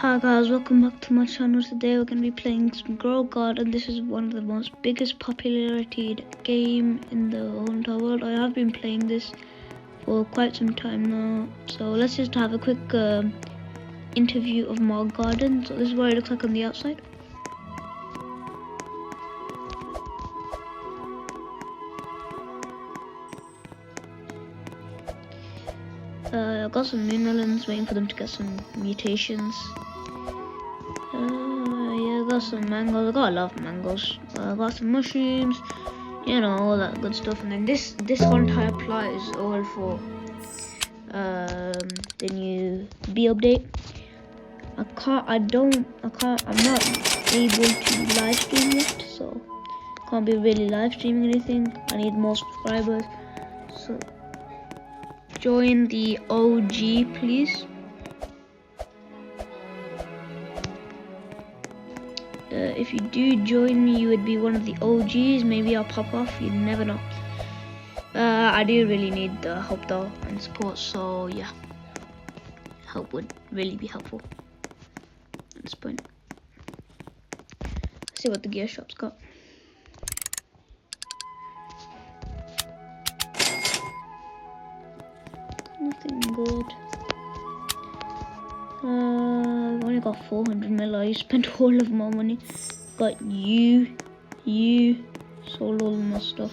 Hi guys, welcome back to my channel. Today we're going to be playing some Grow Garden. This is one of the most biggest popularity game in the whole entire world. I have been playing this for quite some time now. So let's just have a quick interview of my garden. So this is what it looks like on the outside. I've got some moon melons, waiting for them to get some mutations. Yeah, I got some mangoes. I got a lot of mangoes. I got some mushrooms, you know, all that good stuff. And then this whole entire plot is all for the new bee update. I'm not able to live stream yet, so can't be really live streaming anything. I need more subscribers, so join the OG, please. If you do join me, you would be one of the OGs. Maybe I'll pop off, you never know. I do really need the help though and support, so yeah, help would really be helpful at this point. Let's see what the gear shop's got. Nothing good. I've only got 400 mil. I spent all of my money. Got you, sold all my stuff.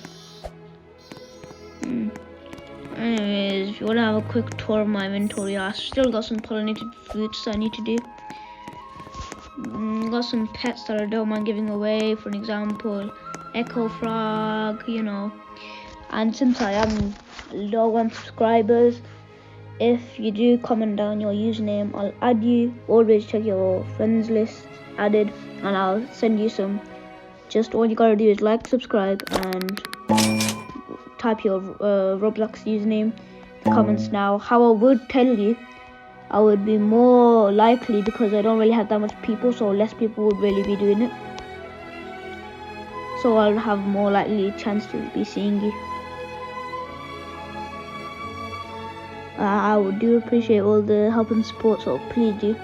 Anyways, if you want to have a quick tour of my inventory, I still got some pollinated fruits I need to do. Got some pets that I don't mind giving away, for an example, Echo Frog, you know. And since I am low on subscribers, if you do comment down your username, I'll add you. Always check your friends list added, and I'll send you some. Just all you gotta do is like, subscribe, and type your Roblox username in the comments now. How I would tell you, I would be more likely, because I don't really have that much people, so less people would really be doing it. So I'll have more likely chance to be seeing you. I would do appreciate all the help and support, so please do.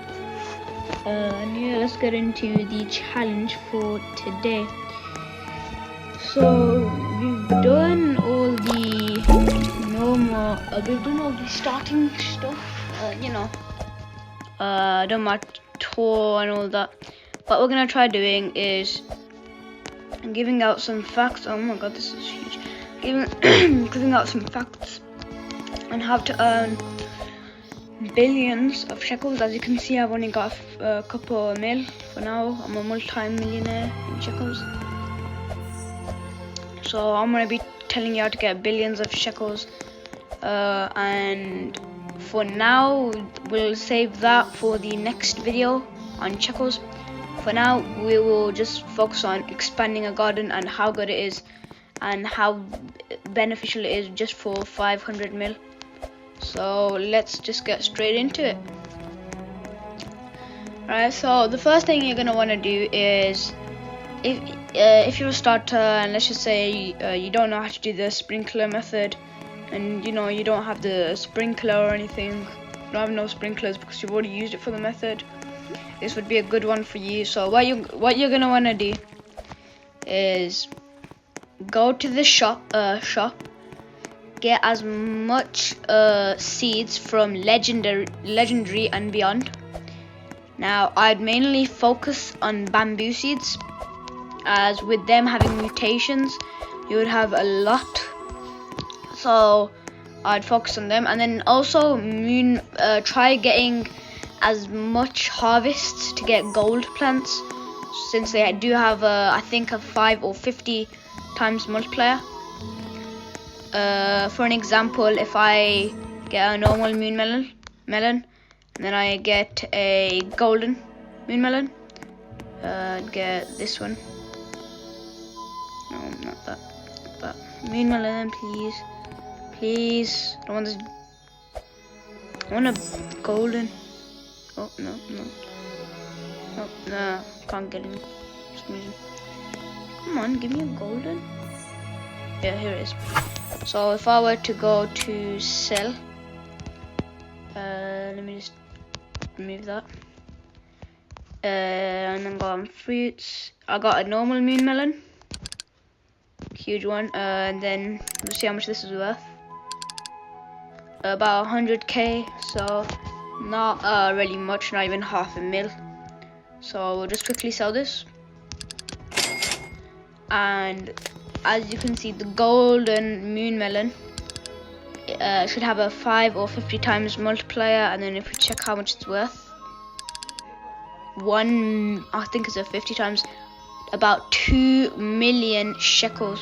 And yeah, let's get into the challenge for today. So we've done all the normal, we've done all the starting stuff, you know, done my tour and all that. What we're gonna try doing is giving out some facts. Oh my god, this is huge. Giving out some facts on how to earn billions of shekels. As you can see, I've only got a couple mil for now. I'm a multi-millionaire in shekels. So I'm gonna be telling you how to get billions of shekels. And for now, we'll save that for the next video on shekels. For now, we will just focus on expanding a garden and how good it is and how beneficial it is just for 500 mil. So let's just get straight into it. Alright, so the first thing you're gonna want to do is, if you're a starter and let's just say you don't know how to do the sprinkler method, and you know you don't have the sprinkler or anything, you don't have no sprinklers because you've already used it for the method, this would be a good one for you. So what you're gonna want to do is go to the shop, get as much seeds from legendary and beyond. Now I'd mainly focus on bamboo seeds, as with them having mutations you would have a lot, so I'd focus on them. And then also try getting as much harvests to get gold plants, since they do have I think a 5 or 50 times multiplier. For an example, if I get a normal moon melon and then I get a golden moon melon, I'd get this one. No, not that. Moon melon, please. I don't want this. I want a golden. Oh no. Oh no, can't get him. Come on, give me a golden. Yeah, here it is. So if I were to go to sell, let me just remove that. And then go on fruits. I got a normal moon melon, huge one, and then we'll see how much this is worth. About 100k, so not really much, not even half a mil. So we'll just quickly sell this. And as you can see, the golden moon melon should have a 5 or 50 times multiplier, and then if we check how much it's worth, I think it's a 50 times, about 2 million shekels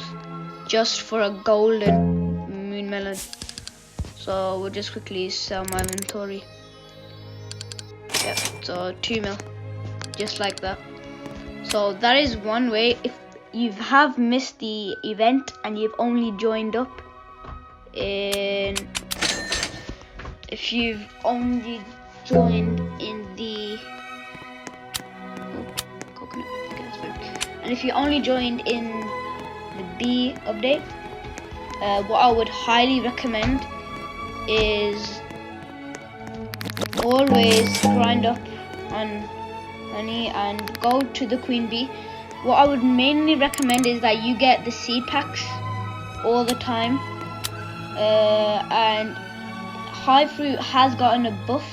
just for a golden moon melon. So we'll just quickly sell my inventory. Yep, so 2 mil, just like that. So that is one way. If you have missed the event and you've only joined up in, if you've only joined in the coconut, okay, that's fine. And if you only joined in the B update, what I would highly recommend is always grind up on honey and go to the queen bee. What I would mainly recommend is that you get the seed packs all the time, and Hive Fruit has gotten a buff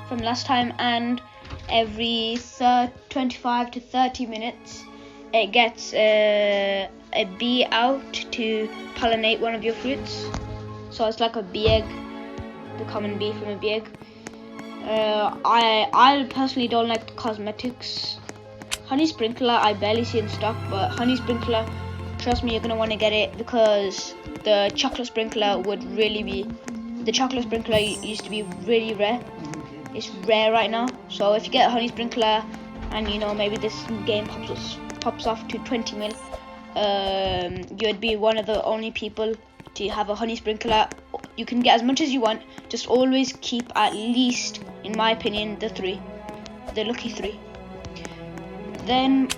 from last time, and every 25 to 30 minutes it gets a bee out to pollinate one of your fruits. So it's like a bee egg, the common bee from a bee egg. I personally don't like the cosmetics. Honey Sprinkler I barely see in stock, but Honey Sprinkler, trust me, you're gonna want to get it, because the Chocolate Sprinkler would really be, the Chocolate Sprinkler used to be really rare. It's rare right now. So if you get a Honey Sprinkler and you know maybe this game pops off to 20 mil, you'd be one of the only people to have a Honey Sprinkler. You can get as much as you want, just always keep at least, in my opinion, the lucky 3. Then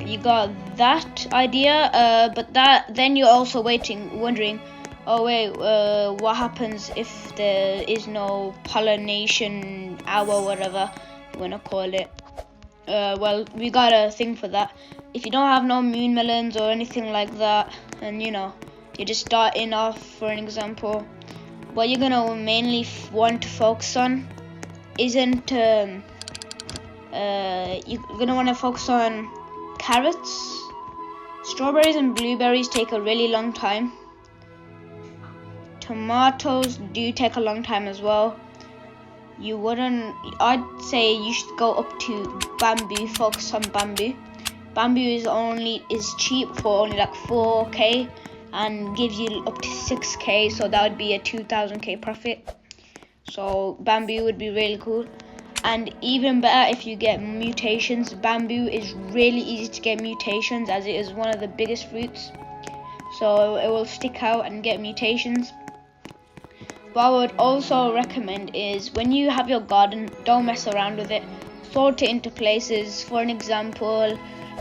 you got that idea, but then you're also wondering, oh wait, what happens if there is no pollination hour, whatever you wanna call it? Well, we got a thing for that. If you don't have no moon melons or anything like that, and you know, you're just starting off, for an example, what you're gonna mainly want to focus on isn't you're gonna want to focus on carrots. Strawberries and blueberries take a really long time. Tomatoes do take a long time as well. I'd say you should go up to bamboo, focus on bamboo. Bamboo is cheap for only like 4k and gives you up to 6k, so that would be a 2000k profit. So bamboo would be really cool. And even better if you get mutations. Bamboo is really easy to get mutations, as it is one of the biggest fruits, so it will stick out and get mutations. What I would also recommend is, when you have your garden, don't mess around with it. Sort it into places. For an example,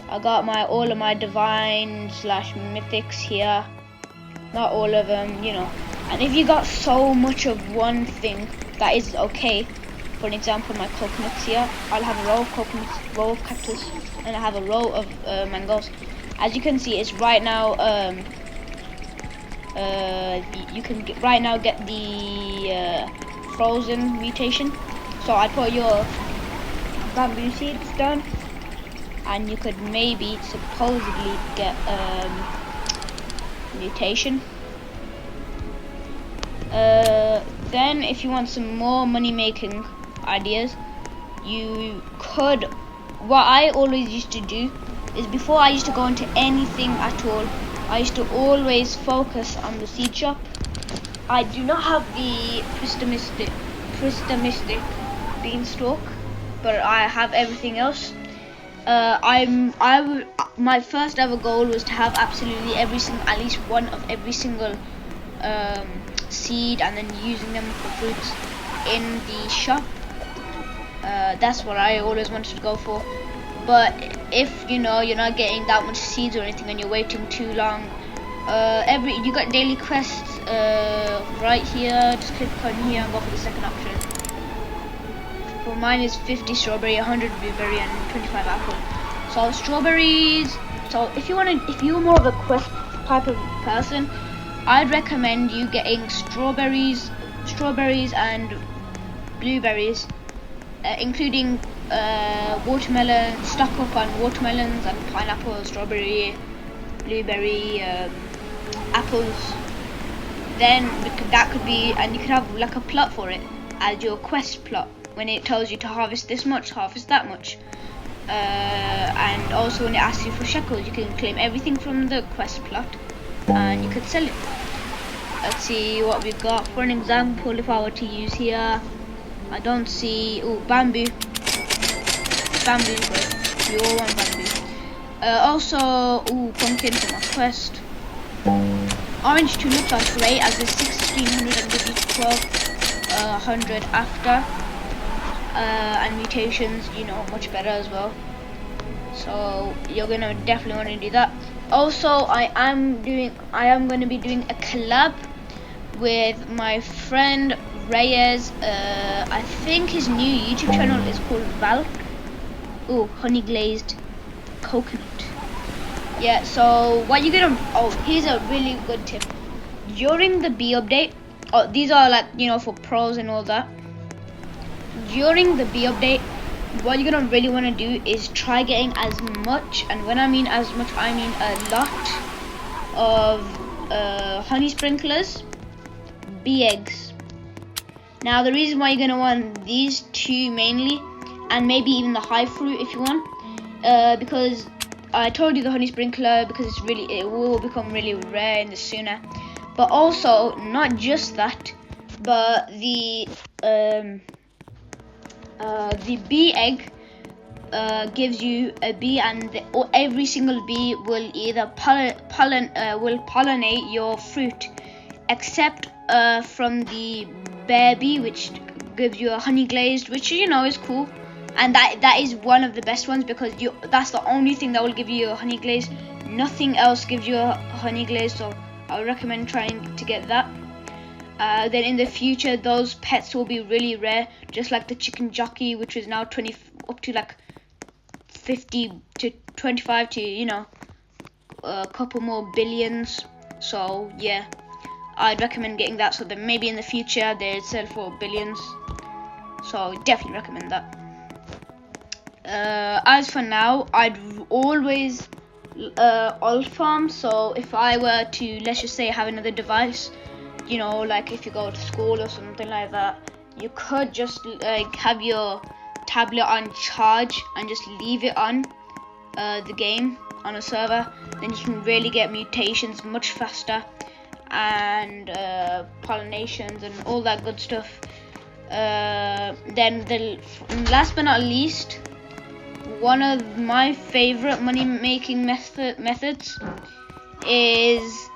I got all of my divine / mythics here. Not all of them, you know. And if you got so much of one thing, that is okay. For an example, my coconuts here, I'll have a row of coconuts, row of cactus, and I have a row of mangoes. As you can see, it's right now, you can right now get the frozen mutation. So I put your bamboo seeds down, and you could maybe supposedly get mutation. Then if you want some more money making ideas, what I always used to do is, before I used to go into anything at all, I used to always focus on the seed shop. I do not have the Prismatic beanstalk, but I have everything else. My first ever goal was to have absolutely at least one of every single seed, and then using them for fruits in the shop. That's what I always wanted to go for. But if you know you're not getting that much seeds or anything and you're waiting too long, you got daily quests right here. Just click on here and go for the second option. example, mine is 50 strawberry, 100 blueberry, and 25 apple. So strawberries. So if you're more of a quest type of person, I'd recommend you getting strawberries and blueberries, including watermelon. Stock up on watermelons and pineapple, strawberry, blueberry, apples. Then that could be, and you could have like a plot for it as your quest plot, when it tells you to harvest this much, harvest that much. And also when it asks you for shekels, you can claim everything from the quest plot and you could sell it. Let's see what we got. For an example, if I were to use here, I don't see. Oh, bamboo. Bamboo, great. We all want bamboo. Also, pumpkin for my quest. Orange tulips are great, as the 1600 and maybe 1200 after. And mutations, much better as well. So you're gonna definitely want to do that. Also, I am going to be doing a collab with my friend Reyes. I think his new YouTube channel is called Valk. Oh, honey glazed coconut. Yeah, so what you're gonna, here's a really good tip. During the B update, these are like, for pros and all that. During the B update, what you're gonna really want to do is try getting as much, and when I mean as much, I mean a lot of honey sprinklers, bee eggs. Now the reason why you're gonna want these two mainly, and maybe even the high fruit if you want, because I told you the honey sprinkler, because it will become really rare in the sooner. But also not just that, but the bee egg gives you a bee, and every single bee will either pollinate your fruit, except from the bear bee, which gives you a honey glazed, which is cool, and that is one of the best ones, because that's the only thing that will give you a honey glaze. Nothing else gives you a honey glaze, so I would recommend trying to get that. Then in the future, those pets will be really rare, just like the chicken jockey, which is now 20 up to like 50 to 25 to a couple more billions. So yeah, I'd recommend getting that, so that maybe in the future they sell for billions. So definitely recommend that. As for now, I'd always alt farm. So if I were to, let's just say, have another device, like if you go to school or something like that, you could just like have your tablet on charge and just leave it on the game on a server. Then you can really get mutations much faster, and pollinations and all that good stuff. Then last but not least, one of my favorite money making methods is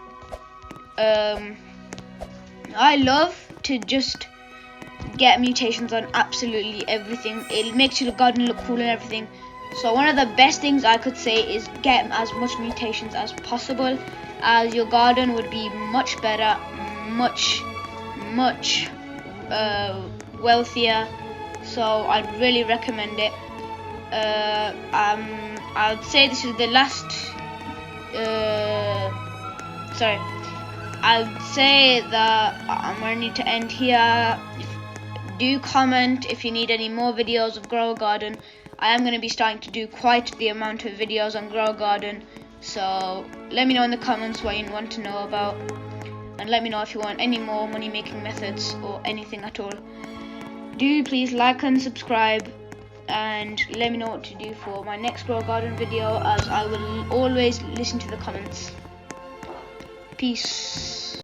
I love to just get mutations on absolutely everything. It makes your garden look cool and everything. So one of the best things I could say is get as much mutations as possible, as your garden would be much better, much wealthier. So I'd really recommend it. I'd say this is the last I'd say that I'm going to need to end here. Do comment if you need any more videos of Grow a Garden. I am going to be starting to do quite the amount of videos on Grow a Garden, so let me know in the comments what you want to know about, and let me know if you want any more money making methods or anything at all. Do please like and subscribe, and let me know what to do for my next Grow a Garden video, as I will always listen to the comments. Peace.